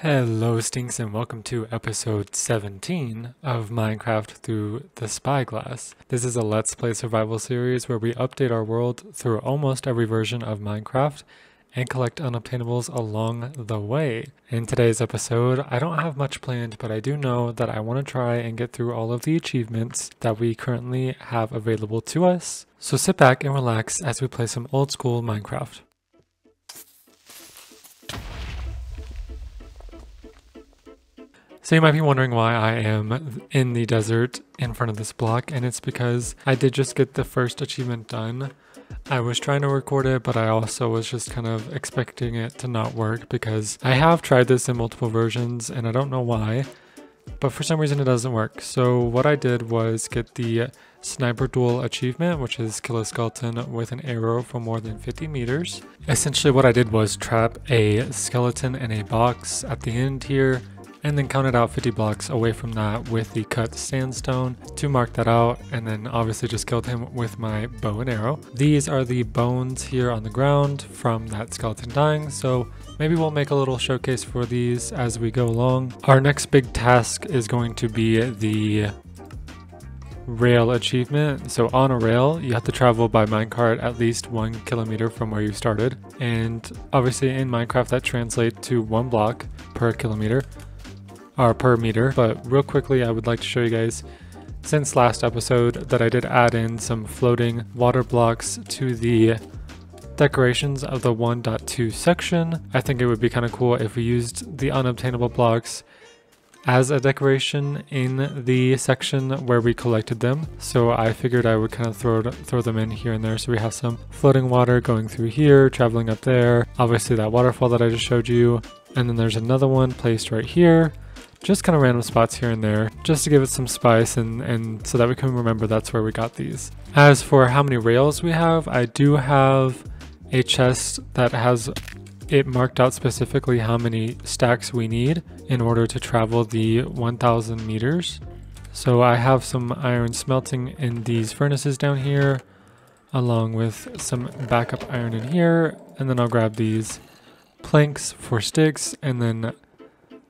Hello Stinks and welcome to episode 17 of Minecraft through the Spyglass. This is a Let's Play survival series where we update our world through almost every version of Minecraft and collect unobtainables along the way. In today's episode, I don't have much planned, but I do know that I want to try and get through all of the achievements that we currently have available to us. So sit back and relax as we play some old school Minecraft. So you might be wondering why I am in the desert in front of this block, and it's because I did just get the first achievement done. I was trying to record it, but I also was just kind of expecting it to not work because I have tried this in multiple versions and I don't know why, but for some reason it doesn't work. So what I did was get the sniper duel achievement, which is kill a skeleton with an arrow from more than 50 meters. Essentially what I did was trap a skeleton in a box at the end here, and then counted out 50 blocks away from that with the cut sandstone to mark that out, and then obviously just killed him with my bow and arrow. These are the bones here on the ground from that skeleton dying, so maybe we'll make a little showcase for these as we go along. Our next big task is going to be the rail achievement. So on a rail, you have to travel by minecart at least 1 kilometer from where you started, and obviously in Minecraft that translates to 1 block per kilometer. Or per meter. But real quickly, I would like to show you guys, since last episode, that I did add in some floating water blocks to the decorations of the 1.2 section. I think it would be kind of cool if we used the unobtainable blocks as a decoration in the section where we collected them. So I figured I would kind of throw them in here and there. So we have some floating water going through here, traveling up there. Obviously that waterfall that I just showed you. And then there's another one placed right here. Just kind of random spots here and there, just to give it some spice and so that we can remember that's where we got these. As for how many rails we have, I do have a chest that has it marked out specifically how many stacks we need in order to travel the 1,000 meters. So I have some iron smelting in these furnaces down here, along with some backup iron in here, and then I'll grab these planks for sticks, and then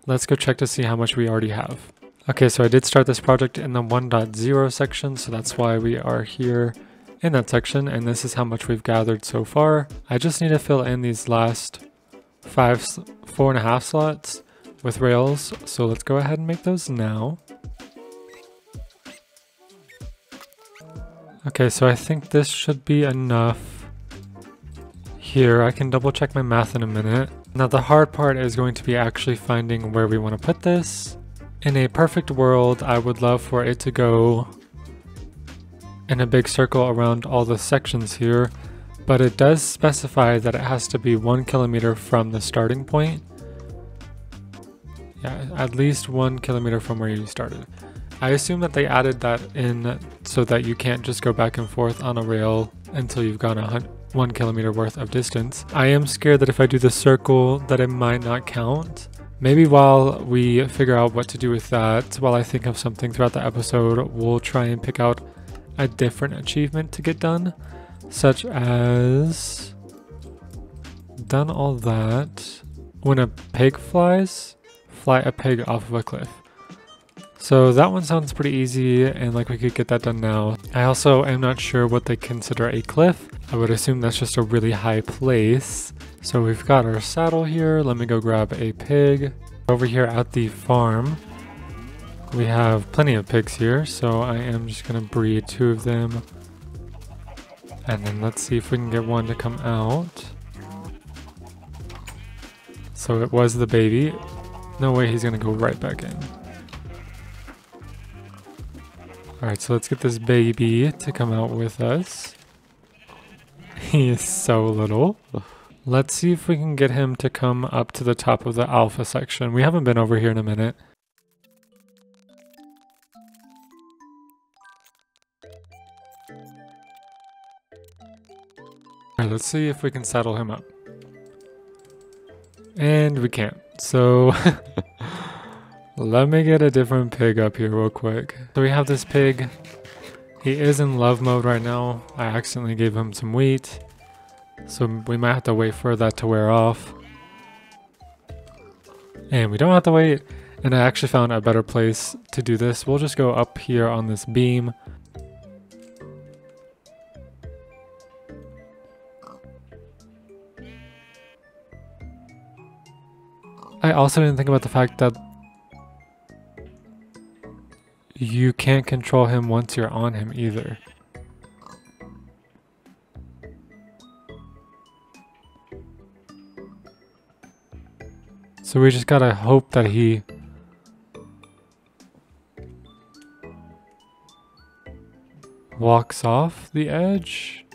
let's go check to see how much we already have. Okay, so I did start this project in the 1.0 section, so that's why we are here in that section, and this is how much we've gathered so far. I just need to fill in these last 4.5 slots with rails, so let's go ahead and make those now. Okay, so I think this should be enough here. I can double check my math in a minute. Now the hard part is going to be actually finding where we want to put this. In a perfect world, I would love for it to go in a big circle around all the sections here, but it does specify that it has to be 1 kilometer from the starting point. Yeah, at least 1 kilometer from where you started. I assume that they added that in so that you can't just go back and forth on a rail until you've gone 1 kilometer worth of distance. I am scared that if I do the circle that it might not count. Maybe while we figure out what to do with that, while I think of something throughout the episode, we'll try and pick out a different achievement to get done, such as done all that. When a pig flies, fly a pig off of a cliff. So that one sounds pretty easy and like we could get that done now. I also am not sure what they consider a cliff. I would assume that's just a really high place. So we've got our saddle here. Let me go grab a pig. Over here at the farm, we have plenty of pigs here. So I am just gonna breed 2 of them. And then let's see if we can get one to come out. So it was the baby. No way he's gonna go right back in. Alright, so let's get this baby to come out with us. He is so little. Let's see if we can get him to come up to the top of the alpha section. We haven't been over here in a minute. Alright, let's see if we can saddle him up. And we can't. So let me get a different pig up here real quick. So we have this pig. He is in love mode right now. I accidentally gave him some wheat, so we might have to wait for that to wear off. And we don't have to wait. And I actually found a better place to do this. We'll just go up here on this beam. I also didn't think about the fact that you can't control him once you're on him either. So we just gotta hope that he walks off the edge.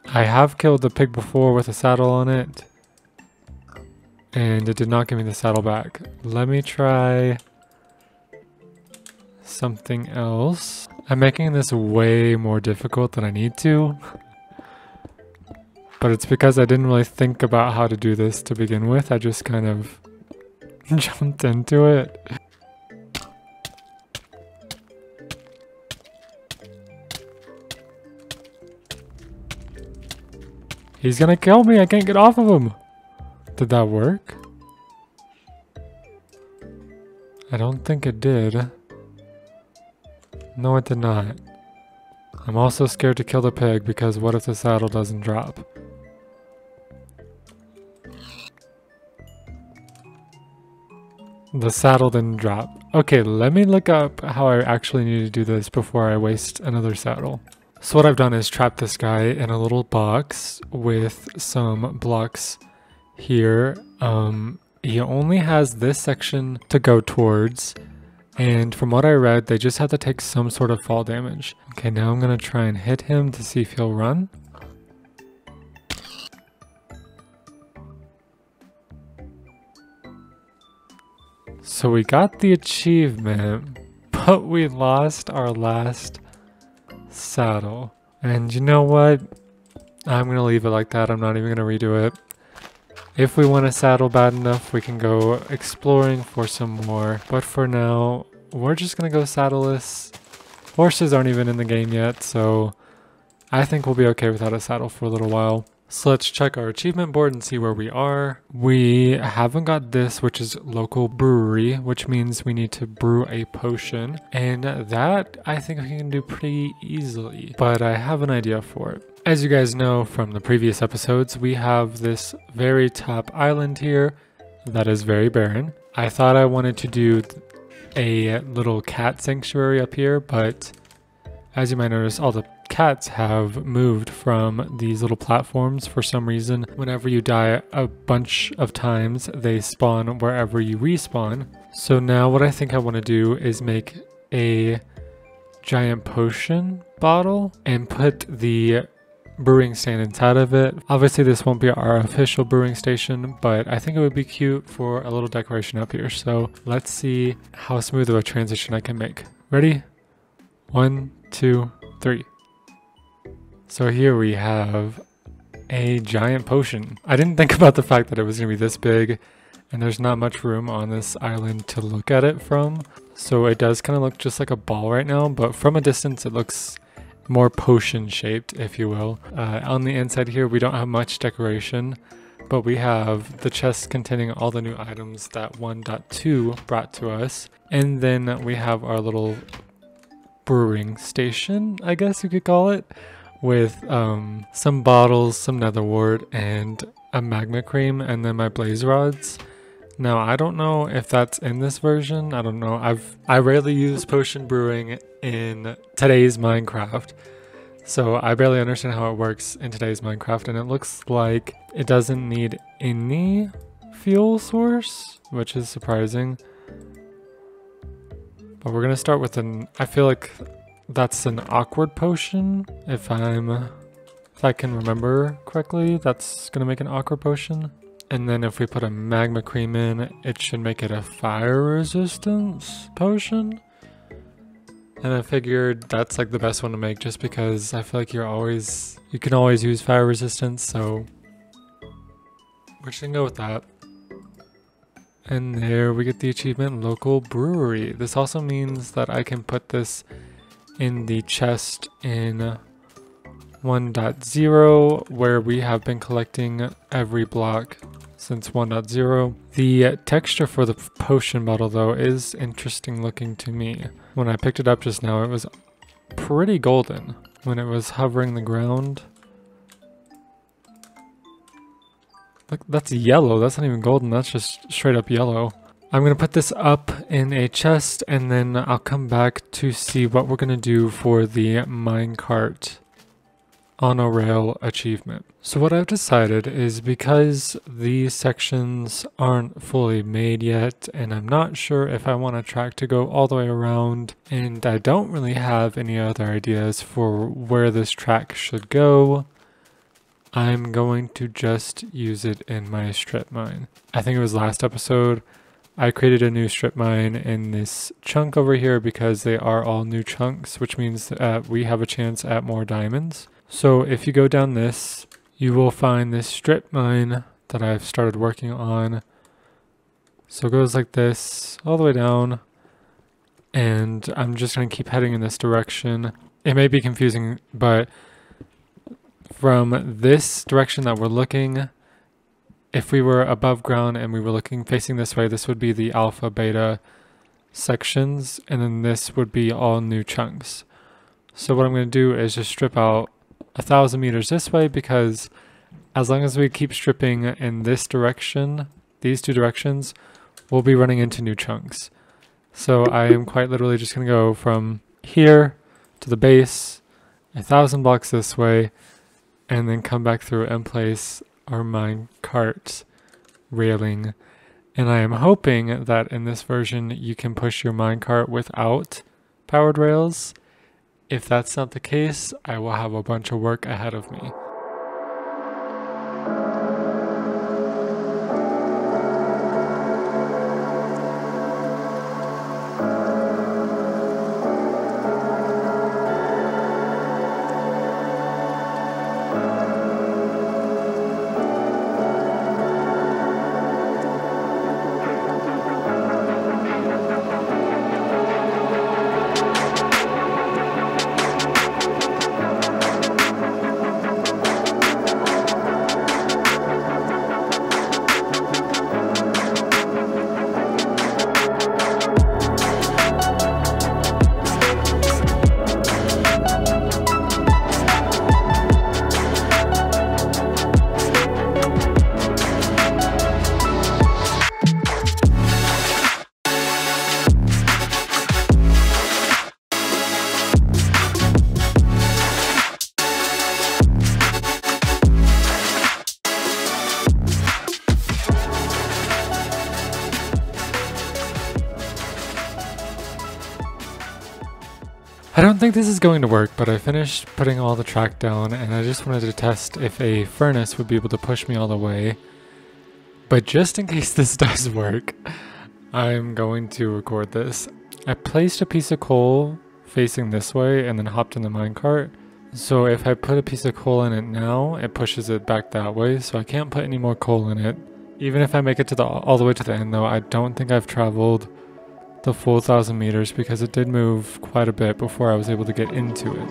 I have killed the pig before with a saddle on it, and it did not give me the saddle back. Let me try something else. I'm making this way more difficult than I need to, but it's because I didn't really think about how to do this to begin with. I just kind of jumped into it. He's gonna kill me, I can't get off of him. Did that work? I don't think it did. No, it did not. I'm also scared to kill the pig because what if the saddle doesn't drop? The saddle didn't drop. Okay, let me look up how I actually need to do this before I waste another saddle. So what I've done is trap this guy in a little box with some blocks here. He only has this section to go towards, and from what I read, they just have to take some sort of fall damage. Okay, now I'm gonna try and hit him to see if he'll run. So we got the achievement, but we lost our last saddle. And you know what? I'm gonna leave it like that. I'm not even gonna redo it. If we want a saddle bad enough, we can go exploring for some more. But for now, we're just gonna go saddleless. Horses aren't even in the game yet, so I think we'll be okay without a saddle for a little while. So let's check our achievement board and see where we are. We haven't got this, which is local brewery, which means we need to brew a potion. And that I think we can do pretty easily, but I have an idea for it. As you guys know from the previous episodes, we have this very top island here that is very barren. I thought I wanted to do a little cat sanctuary up here, but as you might notice, all the cats have moved from these little platforms for some reason. Whenever you die a bunch of times, they spawn wherever you respawn. So now what I think I want to do is make a giant potion bottle and put the brewing stand inside of it. Obviously this won't be our official brewing station, but I think it would be cute for a little decoration up here. So let's see how smooth of a transition I can make. Ready? 1, 2, 3. So here we have a giant potion. I didn't think about the fact that it was going to be this big, and there's not much room on this island to look at it from. So it does kind of look just like a ball right now, but from a distance it looks more potion shaped, if you will. On the inside here we don't have much decoration, but we have the chest containing all the new items that 1.2 brought to us. And then we have our little brewing station, I guess you could call it, with some bottles, some nether wart, and a magma cream, and then my blaze rods. Now I don't know if that's in this version. I don't know. I rarely use potion brewing in today's Minecraft, so I barely understand how it works in today's Minecraft, and it looks like it doesn't need any fuel source, which is surprising. But we're gonna start with I feel like that's an awkward potion, if I can remember correctly. That's gonna make an awkward potion. And then if we put a magma cream in, it should make it a fire resistance potion. And I figured that's like the best one to make, just because I feel like you can always use fire resistance, so we're just gonna go with that. And there we get the achievement, local brewery. This also means that I can put this in the chest in 1.0, where we have been collecting every block since 1.0. The texture for the potion bottle though is interesting looking to me. When I picked it up just now, it was pretty golden when it was hovering the ground. Look, that's yellow. That's not even golden. That's just straight up yellow. I'm going to put this up in a chest and then I'll come back to see what we're going to do for the minecart on a rail achievement. So what I've decided is, because these sections aren't fully made yet and I'm not sure if I want a track to go all the way around, and I don't really have any other ideas for where this track should go, I'm going to just use it in my strip mine. I think it was last episode I created a new strip mine in this chunk over here because they are all new chunks, which means that we have a chance at more diamonds. So if you go down this, you will find this strip mine that I've started working on. So it goes like this all the way down, and I'm just going to keep heading in this direction. It may be confusing, but from this direction that we're looking, if we were above ground and we were looking facing this way, this would be the alpha beta sections, and then this would be all new chunks. So what I'm going to do is just strip out 1,000 meters this way, because as long as we keep stripping in this direction, these two directions, we'll be running into new chunks. So I am quite literally just going to go from here to the base, 1,000 blocks this way, and then come back through and place our minecart railing. And I am hoping that in this version you can push your minecart without powered rails. If that's not the case, I will have a bunch of work ahead of me. I don't think this is going to work, but I finished putting all the track down and I just wanted to test if a furnace would be able to push me all the way. But just in case this does work, I'm going to record this. I placed a piece of coal facing this way and then hopped in the minecart. So if I put a piece of coal in it now, it pushes it back that way, so I can't put any more coal in it. Even if I make it to all the way to the end though, I don't think I've traveled the full 1,000 meters because it did move quite a bit before I was able to get into it.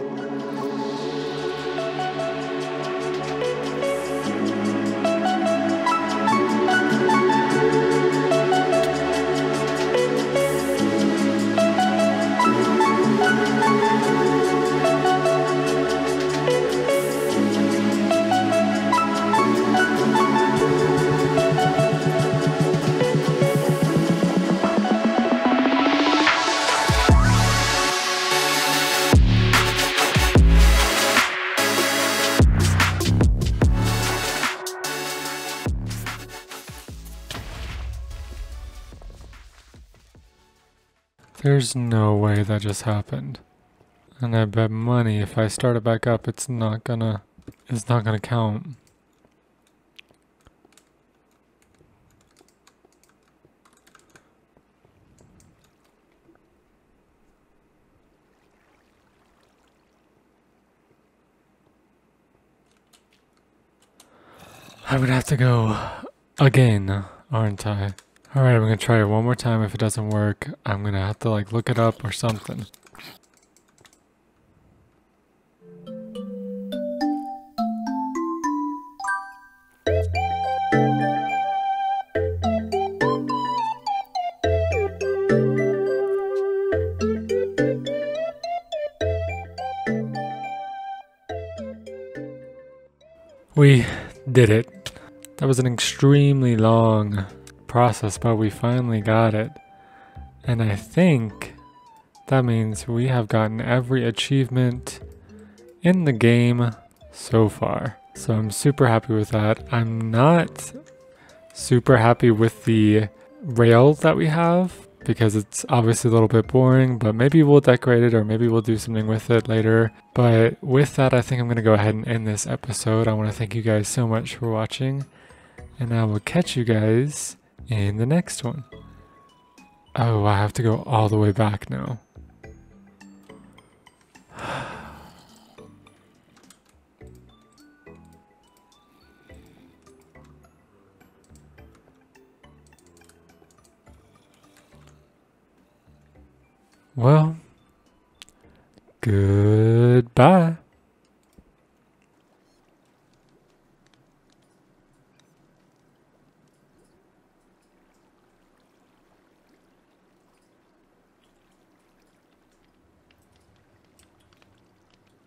There's no way that just happened. And I bet money if I start it back up, it's not gonna count. I'm gonna have to go again, aren't I? Alright, I'm gonna try it one more time. If it doesn't work, I'm gonna have to like look it up or something. We did it. That was an extremely long process, but we finally got it. And I think that means we have gotten every achievement in the game so far. So I'm super happy with that. I'm not super happy with the rail that we have because it's obviously a little bit boring, but maybe we'll decorate it or maybe we'll do something with it later. But with that, I think I'm going to go ahead and end this episode. I want to thank you guys so much for watching, and I will catch you guys in the next one. Oh, I have to go all the way back now. Well,